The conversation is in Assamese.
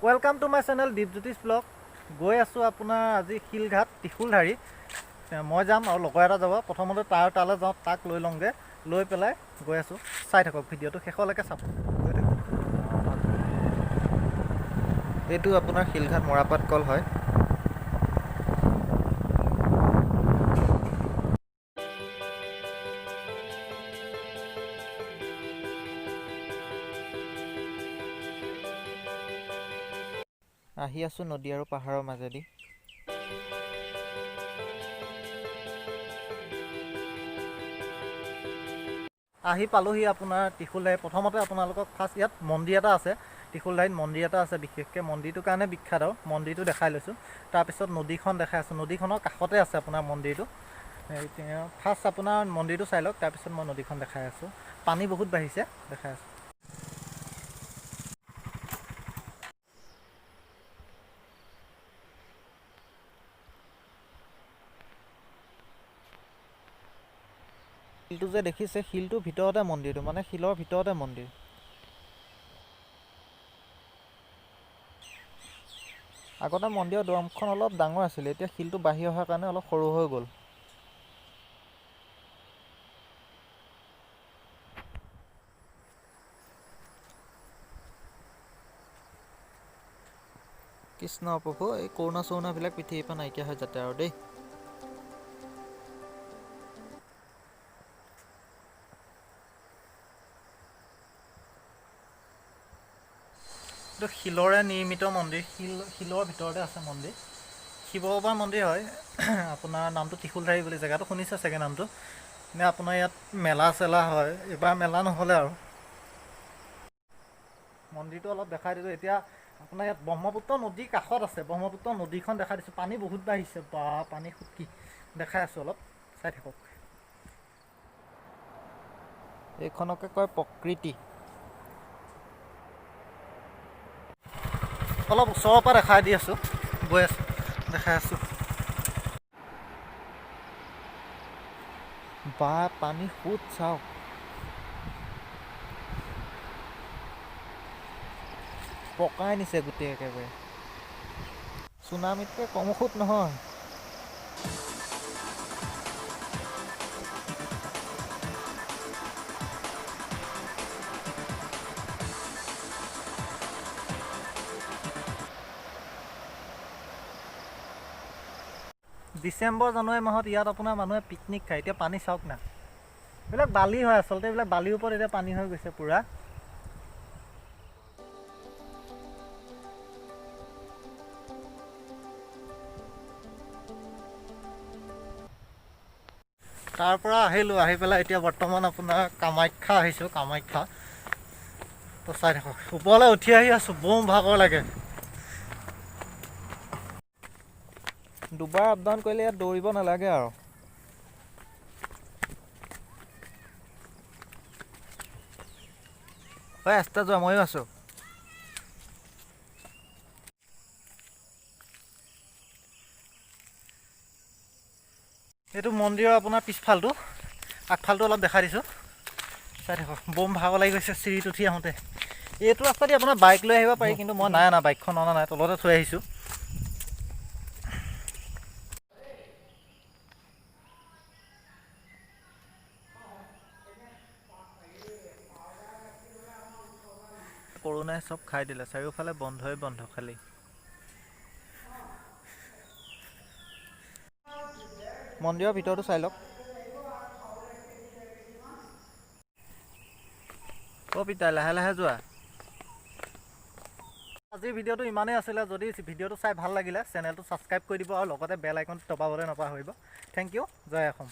Welcome to my channel Dipjyotish blog. गई आसो अपना आज शिलघाट ত্ৰিশূলধাৰী। मैं जाम और लग এটা যাব। प्रथमते ताले जाऊँ ताक लै लौंगे लै पेलाय गई आसो। चाई थाকক भिडिओটো शेषলৈকে चाब। এইটো আপোনাৰ শিলঘাট মৰাপাট কল হয়। আহি আছো নদী আৰু পাহাৰৰ মাজেদি। আহি পালোহি আপোনাৰ ত্ৰিশূলধাৰী। প্ৰথমতে আপোনালোকক ফাৰ্ষ্ট ইয়াত মন্দিৰ এটা আছে, ত্ৰিশূলধাৰীত মন্দিৰ এটা আছে। বিশেষকৈ মন্দিৰটোৰ কাৰণে বিখ্যাত আৰু মন্দিৰটো দেখাই লৈছোঁ। তাৰপিছত নদীখন দেখাই আছোঁ। নদীখনৰ কাষতে আছে আপোনাৰ মন্দিৰটো। ফাৰ্ষ্ট আপোনাৰ মন্দিৰটো চাই লওক, তাৰপিছত মই নদীখন দেখাই আছোঁ। পানী বহুত বাঢ়িছে, দেখাই আছোঁ। শিলটো যে দেখিছে, শিলটোৰ ভিতৰতে মন্দিৰটো, মানে শিলৰ ভিতৰতে মন্দিৰ। আগতে মন্দিৰৰ দৰমখন অলপ ডাঙৰ আছিলে, এতিয়া শিলটো বাঢ়ি অহাৰ কাৰণে অলপ সৰু হৈ গ'ল। কৃষ্ণ প্ৰভু, এই কৰোণা চৰোণাবিলাক পৃথিৱীৰ পৰা নাইকিয়া হৈ যাতে আৰু দেই। এইটো শিলৰে নিৰ্মিত মন্দিৰ। শিলৰ ভিতৰতে আছে মন্দিৰ। শিৱ বাবাৰ মন্দিৰ হয়। আপোনাৰ নামটো ত্ৰিশূলধাৰী বুলি, জেগাটো শুনিছে চাগে নামটো। নে আপোনাৰ ইয়াত মেলা চেলা হয়। এইবাৰ মেলা নহ'লে আৰু। মন্দিৰটো অলপ দেখাই দিলোঁ। এতিয়া আপোনাৰ ইয়াত ব্ৰহ্মপুত্ৰ নদীৰ কাষত আছে। ব্ৰহ্মপুত্ৰ নদীখন দেখাই দিছোঁ। পানী বহুত বাঢ়িছে, বা পানী সুটকি দেখাই আছোঁ, অলপ চাই থাকক। এইখনকে কয় প্ৰকৃতি। অলপ ওচৰৰ পৰা দেখাই দি আছোঁ, গৈ আছোঁ, দেখাই আছোঁ। বা পানী সুত চাওক। পকাই নিছে গোটেই একেবাৰে। চুনামিতকৈ কম সুত নহয়। ডিচেম্বৰ জানুৱাৰী মাহত ইয়াত আপোনাৰ মানুহে পিকনিক খায়। এতিয়া পানী চাওক না, এইবিলাক বালি হয় আচলতে। এইবিলাক বালিৰ ওপৰত এতিয়া পানী হৈ গৈছে পূৰা। তাৰ পৰা আহিলোঁ, আহি পেলাই এতিয়া বৰ্তমান আপোনাৰ কামাখ্যা আহিছোঁ। কামাখ্যা তো চাই থাকক। ওপৰলৈ উঠি আহি আছোঁ, বম ভাগৰ লাগে। দুবাৰ আপ ডাউন কৰিলে ইয়াত দৌৰিব নালাগে আৰু। হয়, ৰাস্তা যোৱা, ময়ো আছোঁ। এইটো মন্দিৰৰ আপোনাৰ পিছফালটো, আগফালটো অলপ দেখাই দিছোঁ, চাই থাকক। বম ভাগৰ লাগি গৈছে চিৰিত উঠি আহোঁতে। এইটো ৰাস্তাদি আপোনাৰ বাইক লৈ আহিব পাৰি, কিন্তু মই নাই অনা, বাইকখন অনা নাই, তলতে থৈ আহিছোঁ। কৰোণাই চব খাই দিলে, চাৰিওফালে বন্ধই বন্ধ খালি। মন্দিৰৰ ভিতৰতো চাই লওক। অ' পিতাই, লাহে লাহে যোৱা। আজিৰ ভিডিঅ'টো ইমানেই আছিলে। যদি ভিডিঅ'টো চাই ভাল লাগিলে চেনেলটো ছাবস্ক্ৰাইব কৰি দিব আৰু লগতে বেল আইকনটো দবাবলৈ নাপাহৰিব। থেংক ইউ, জয় অসম।